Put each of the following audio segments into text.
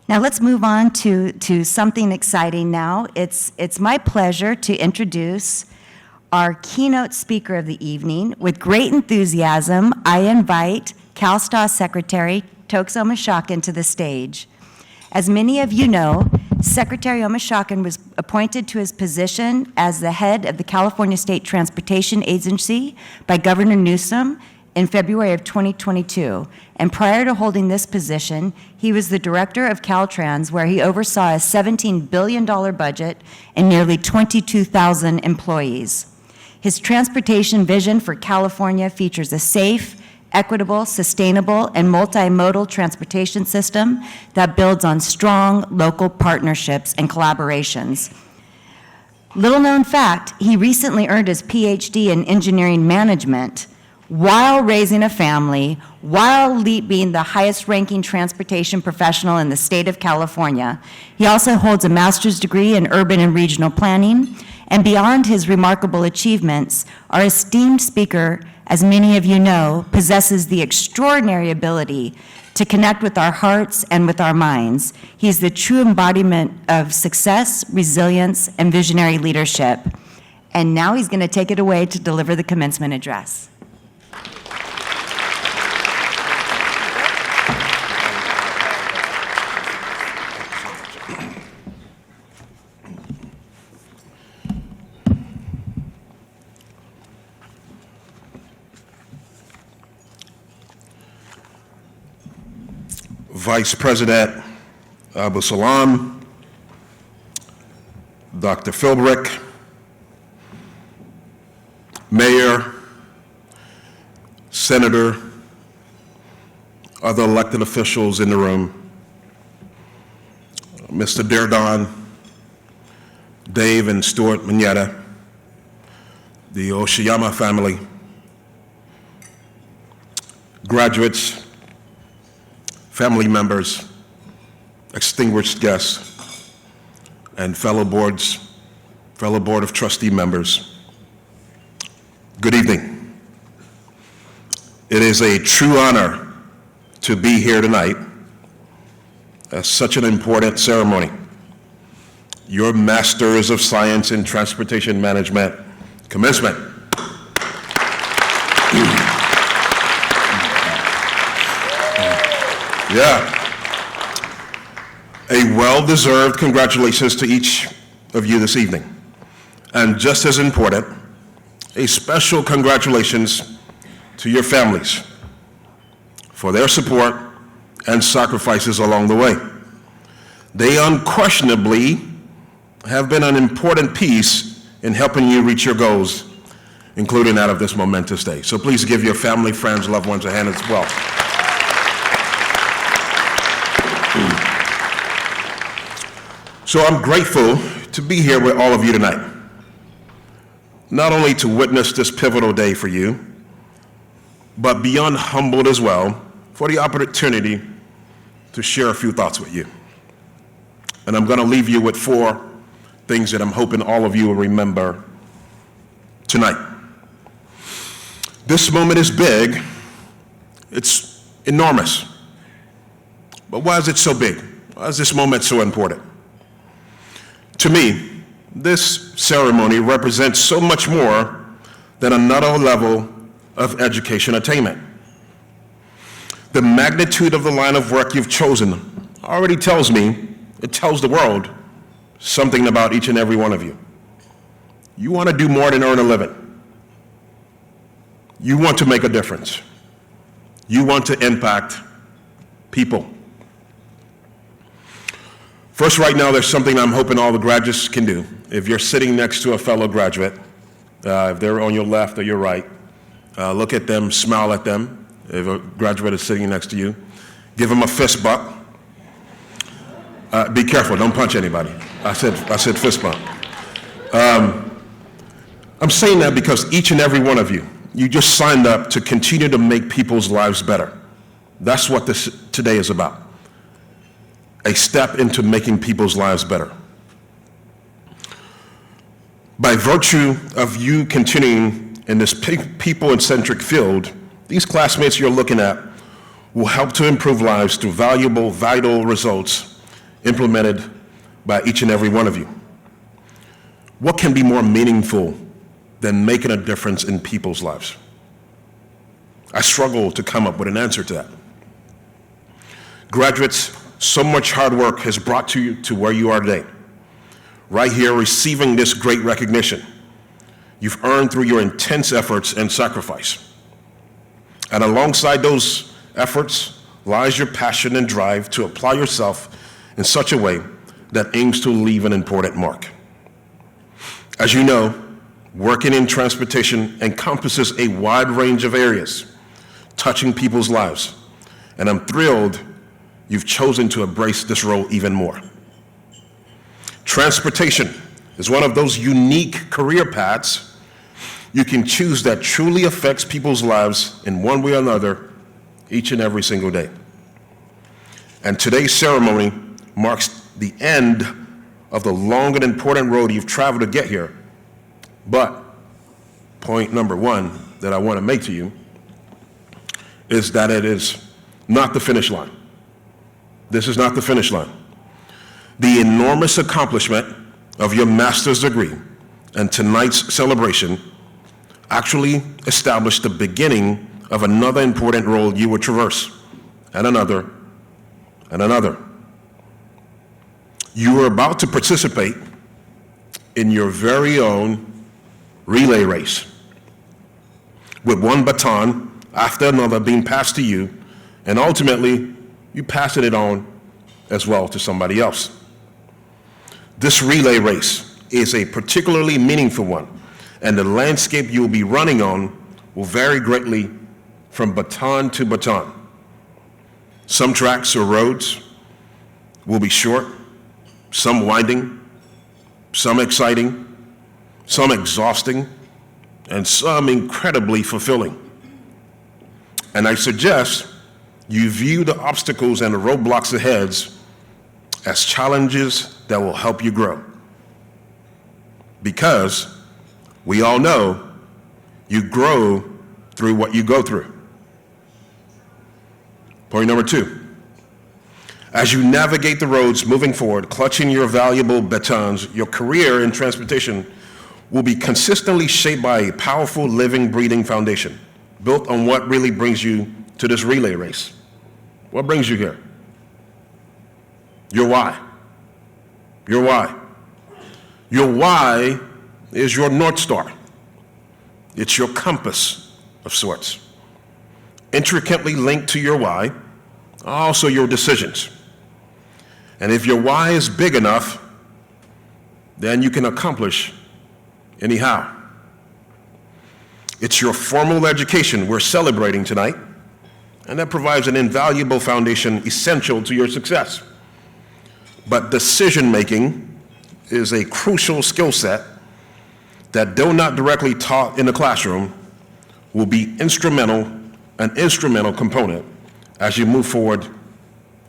Now let's move on to something exciting now. It's my pleasure to introduce our keynote speaker of the evening. With great enthusiasm, I invite CalSTA Secretary Tokes Omishakin to the stage. As many of you know, Secretary Omishakin was appointed to his position as the head of the California State Transportation Agency by Governor Newsom in February of 2022. And prior to holding this position, he was the director of Caltrans, where he oversaw a $17 billion budget and nearly 22,000 employees. His transportation vision for California features a safe, equitable, sustainable, and multimodal transportation system that builds on strong local partnerships and collaborations. Little known fact, he recently earned his PhD in engineering management while raising a family, while being the highest ranking transportation professional in the state of California. He also holds a master's degree in urban and regional planning. And beyond his remarkable achievements, our esteemed speaker, as many of you know, possesses the extraordinary ability to connect with our hearts and with our minds. He's the true embodiment of success, resilience, and visionary leadership. And now he's going to take it away to deliver the commencement address. Vice President Abu Salam, Dr. Philbrick, Mayor, Senator, other elected officials in the room, Mr. Dirdon, Dave and Stuart Mineta, the Oshiyama family, graduates, family members, distinguished guests, and fellow Board of Trustee members, good evening. It is a true honor to be here tonight at such an important ceremony. Your Masters of Science in Transportation Management commencement. Yeah. A well-deserved congratulations to each of you this evening. And just as important, a special congratulations to your families for their support and sacrifices along the way. They unquestionably have been an important piece in helping you reach your goals, including that of this momentous day. So please give your family, friends, loved ones a hand as well. So I'm grateful to be here with all of you tonight, not only to witness this pivotal day for you, but beyond humbled as well for the opportunity to share a few thoughts with you. And I'm going to leave you with 4 things that I'm hoping all of you will remember tonight. This moment is big, it's enormous. But why is it so big? Why is this moment so important? To me, this ceremony represents so much more than another level of education attainment. The magnitude of the line of work you've chosen already tells me, it tells the world something about each and every one of you. You want to do more than earn a living. You want to make a difference. You want to impact people. First, right now, there's something I'm hoping all the graduates can do. If you're sitting next to a fellow graduate, if they're on your left or your right, look at them, smile at them. If a graduate is sitting next to you, give them a fist bump. Be careful, don't punch anybody. I said fist bump. I'm saying that because each and every one of you, you just signed up to continue to make people's lives better. That's what this today is about. A step into making people's lives better. By virtue of you continuing in this people-centric field, these classmates you're looking at will help to improve lives through valuable, vital results implemented by each and every one of you. What can be more meaningful than making a difference in people's lives? I struggle to come up with an answer to that. Graduates, so much hard work has brought you to where you are today. Right here, receiving this great recognition you've earned through your intense efforts and sacrifice. And alongside those efforts lies your passion and drive to apply yourself in such a way that aims to leave an important mark. As you know, working in transportation encompasses a wide range of areas, touching people's lives, and I'm thrilled you've chosen to embrace this role even more. Transportation is one of those unique career paths you can choose that truly affects people's lives in one way or another each and every single day. And today's ceremony marks the end of the long and important road you've traveled to get here. But point number one that I want to make to you is that it is not the finish line. This is not the finish line. The enormous accomplishment of your master's degree and tonight's celebration actually established the beginning of another important road you will traverse, and another, and another. You are about to participate in your very own relay race, with one baton after another being passed to you, and ultimately, you passing it on as well to somebody else. This relay race is a particularly meaningful one, and the landscape you will be running on will vary greatly from baton to baton. Some tracks or roads will be short, some winding, some exciting, some exhausting, and some incredibly fulfilling. And I suggest you view the obstacles and the roadblocks ahead as challenges that will help you grow. Because we all know you grow through what you go through. Point number two. As you navigate the roads moving forward, clutching your valuable batons, your career in transportation will be consistently shaped by a powerful, living, breathing foundation built on what really brings you to this relay race. What brings you here? Your why. Your why. Your why is your North Star. It's your compass of sorts. Intricately linked to your why, also your decisions. And if your why is big enough, then you can accomplish anyhow. It's your formal education we're celebrating tonight, and that provides an invaluable foundation essential to your success. But decision-making is a crucial skill set that, though not directly taught in the classroom, will be an instrumental component as you move forward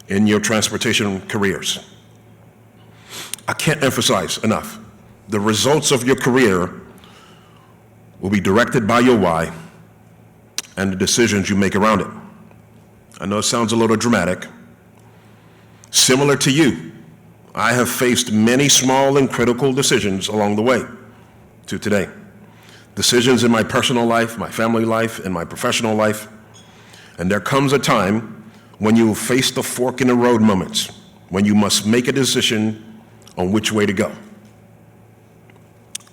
in your transportation careers. I can't emphasize enough, the results of your career will be directed by your why and the decisions you make around it. I know it sounds a little dramatic. Similar to you, I have faced many small and critical decisions along the way to today. Decisions in my personal life, my family life, and my professional life. And there comes a time when you will face the fork in the road moments, when you must make a decision on which way to go.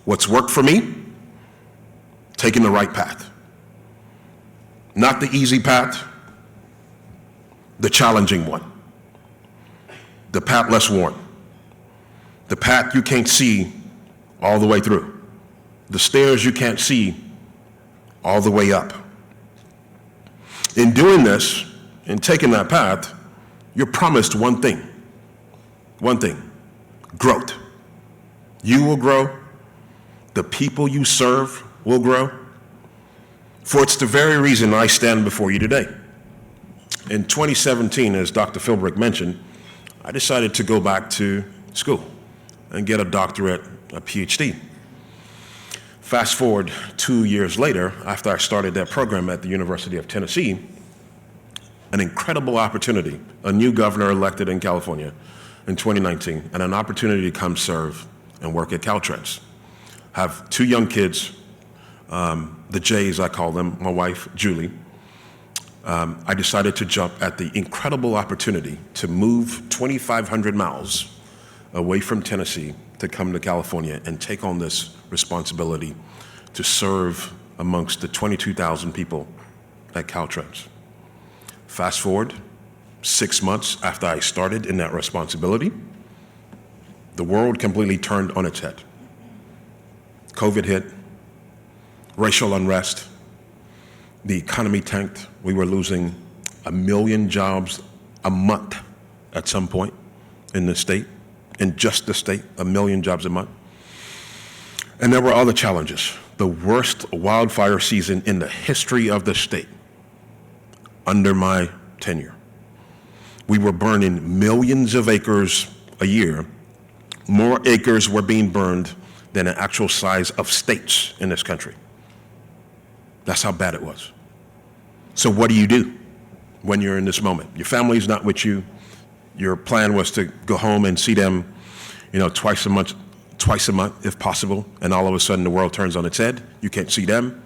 What's worked for me? Taking the right path. Not the easy path, the challenging one. The path less worn. The path you can't see all the way through. The stairs you can't see all the way up. In doing this, in taking that path, you're promised one thing, growth. You will grow, the people you serve will grow, for it's the very reason I stand before you today. In 2017, as Dr. Philbrick mentioned, I decided to go back to school and get a doctorate, a PhD. Fast forward 2 years later, after I started that program at the University of Tennessee, an incredible opportunity, a new governor elected in California, in 2019 and an opportunity to come serve and work at Caltrans. I have 2 young kids, the J's I call them, my wife, Julie. I decided to jump at the incredible opportunity to move 2,500 miles away from Tennessee to come to California and take on this responsibility to serve amongst the 22,000 people at Caltrans. Fast forward 6 months after I started in that responsibility, the world completely turned on its head. COVID hit, racial unrest, the economy tanked. We were losing 1 million jobs a month at some point in the state, in just the state, 1 million jobs a month. And there were other challenges. The worst wildfire season in the history of the state under my tenure. We were burning millions of acres a year. More acres were being burned than the actual size of states in this country. That's how bad it was. So what do you do when you're in this moment? Your family's not with you. Your plan was to go home and see them, twice a month if possible, and all of a sudden the world turns on its head. You can't see them.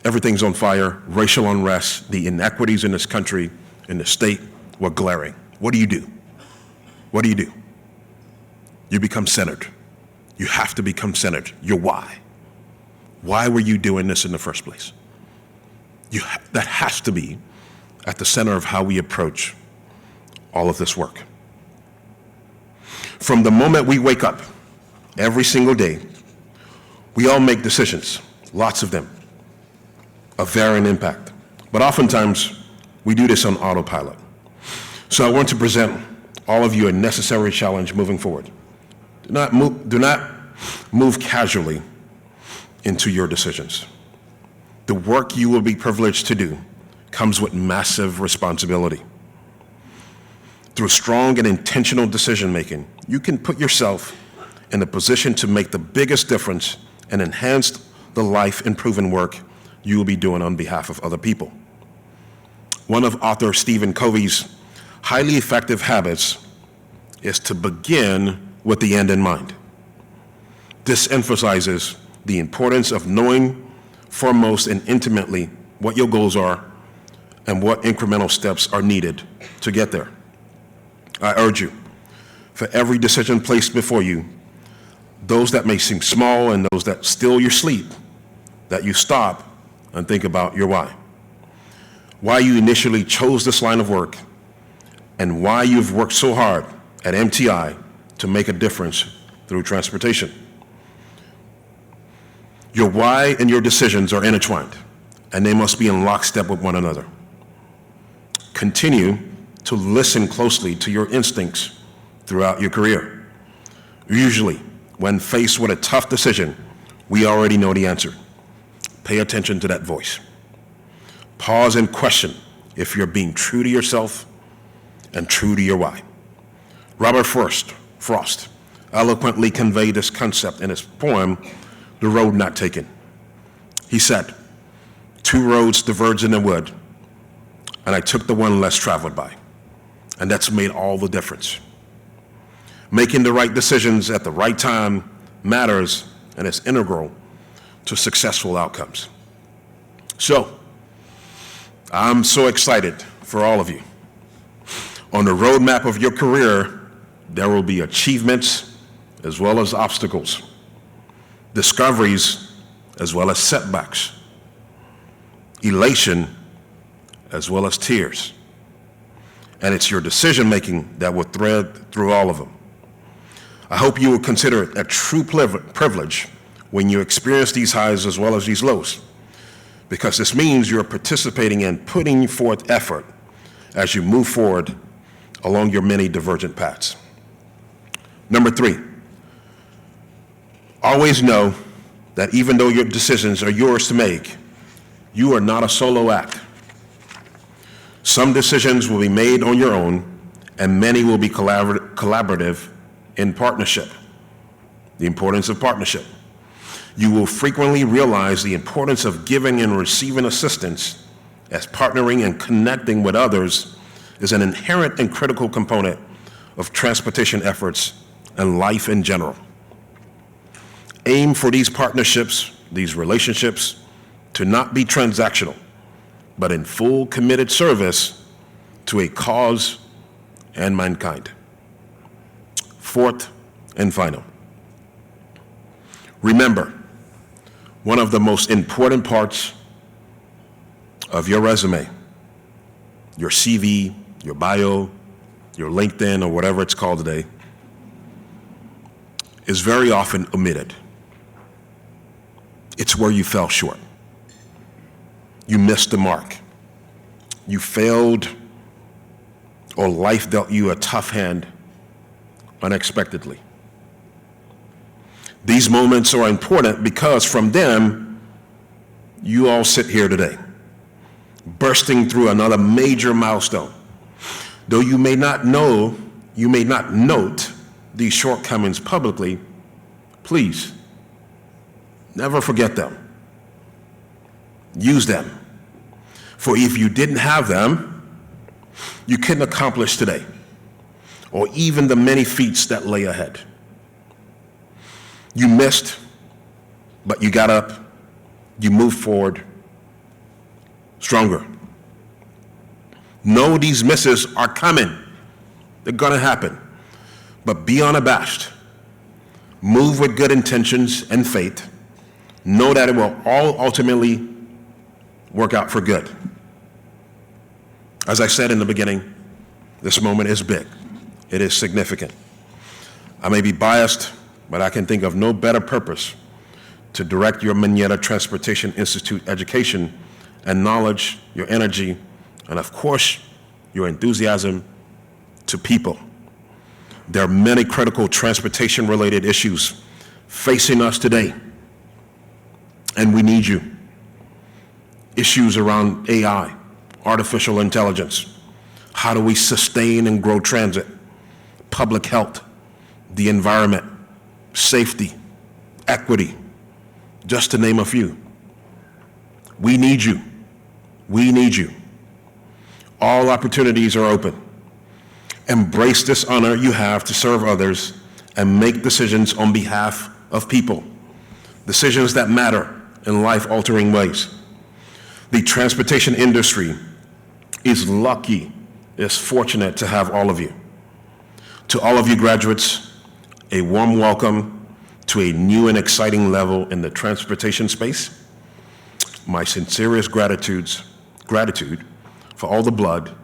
Everything's on fire. Racial unrest, the inequities in this country, in the state, were glaring. What do you do? What do you do? You become centered. You have to become centered. Your why. Why were you doing this in the first place? That has to be at the center of how we approach all of this work. From the moment we wake up, every single day, we all make decisions, lots of them, of varying impact. But oftentimes, we do this on autopilot. So I want to present all of you a necessary challenge moving forward. Do not move casually into your decisions. The work you will be privileged to do comes with massive responsibility. Through strong and intentional decision-making, you can put yourself in a position to make the biggest difference and enhance the life-improving work you will be doing on behalf of other people. One of author Stephen Covey's highly effective habits is to begin with the end in mind. This emphasizes the importance of knowing foremost and intimately what your goals are and what incremental steps are needed to get there. I urge you, for every decision placed before you, those that may seem small and those that steal your sleep, that you stop and think about your why. Why you initially chose this line of work, and why you've worked so hard at MTI to make a difference through transportation. Your why and your decisions are intertwined, and they must be in lockstep with one another. Continue to listen closely to your instincts throughout your career. Usually, when faced with a tough decision, we already know the answer. Pay attention to that voice. Pause and question if you're being true to yourself and true to your why. Robert Frost eloquently conveyed this concept in his poem, The Road Not Taken. He said, "Two roads diverged in the wood, and I took the one less traveled by." And that's made all the difference. Making the right decisions at the right time matters, and is integral to successful outcomes. So, I'm so excited for all of you. On the roadmap of your career, there will be achievements as well as obstacles, discoveries as well as setbacks, elation as well as tears. And it's your decision-making that will thread through all of them. I hope you will consider it a true privilege when you experience these highs as well as these lows, because this means you're participating and putting forth effort as you move forward along your many divergent paths. Number 3, always know that even though your decisions are yours to make, you are not a solo act. Some decisions will be made on your own, and many will be collaborative in partnership. The importance of partnership. You will frequently realize the importance of giving and receiving assistance, as partnering and connecting with others is an inherent and critical component of transportation efforts and life in general. Aim for these partnerships, these relationships, to not be transactional, but in full committed service to a cause and mankind. Fourth and final, remember, one of the most important parts of your resume, your CV, your bio, your LinkedIn, or whatever it's called today, is very often omitted. It's where you fell short. You missed the mark. You failed, or life dealt you a tough hand unexpectedly. These moments are important because from them, you all sit here today, bursting through another major milestone. Though you may not note these shortcomings publicly, please never forget them. Use them. For if you didn't have them, you couldn't accomplish today, or even the many feats that lay ahead. You missed, but you got up, you moved forward, stronger. Know these misses are coming. They're gonna happen. But be unabashed. Move with good intentions and faith. Know that it will all ultimately work out for good. As I said in the beginning, this moment is big. It is significant. I may be biased, but I can think of no better purpose to direct your Mineta Transportation Institute education and knowledge, your energy, and of course, your enthusiasm to people. There are many critical transportation-related issues facing us today, and we need you. Issues around AI, artificial intelligence, how do we sustain and grow transit, public health, the environment, safety, equity, just to name a few. We need you. We need you. All opportunities are open. Embrace this honor you have to serve others and make decisions on behalf of people, decisions that matter in life-altering ways. The transportation industry is lucky, is fortunate to have all of you. To all of you graduates, a warm welcome to a new and exciting level in the transportation space. My sincerest gratitude for all the blood,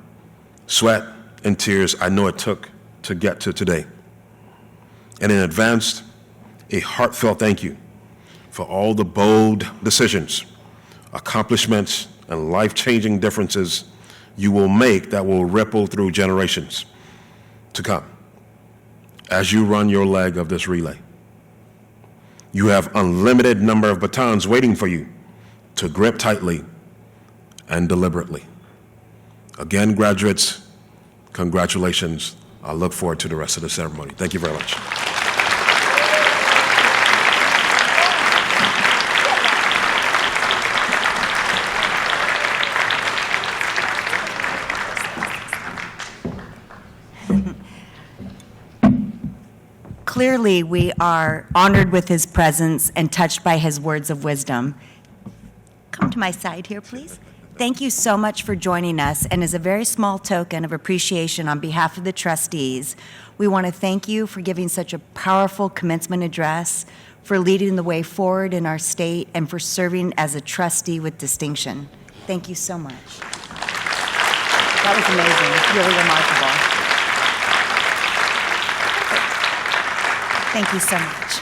sweat, and tears I know it took to get to today. And in advance, a heartfelt thank you for all the bold decisions, accomplishments, and life-changing differences you will make that will ripple through generations to come as you run your leg of this relay. You have unlimited number of batons waiting for you to grip tightly and deliberately. Again, graduates, congratulations. I look forward to the rest of the ceremony. Thank you very much. Clearly, we are honored with his presence and touched by his words of wisdom. Come to my side here, please. Thank you so much for joining us, and as a very small token of appreciation on behalf of the trustees, we want to thank you for giving such a powerful commencement address, for leading the way forward in our state, and for serving as a trustee with distinction. Thank you so much. That was amazing, really remarkable. Thank you so much.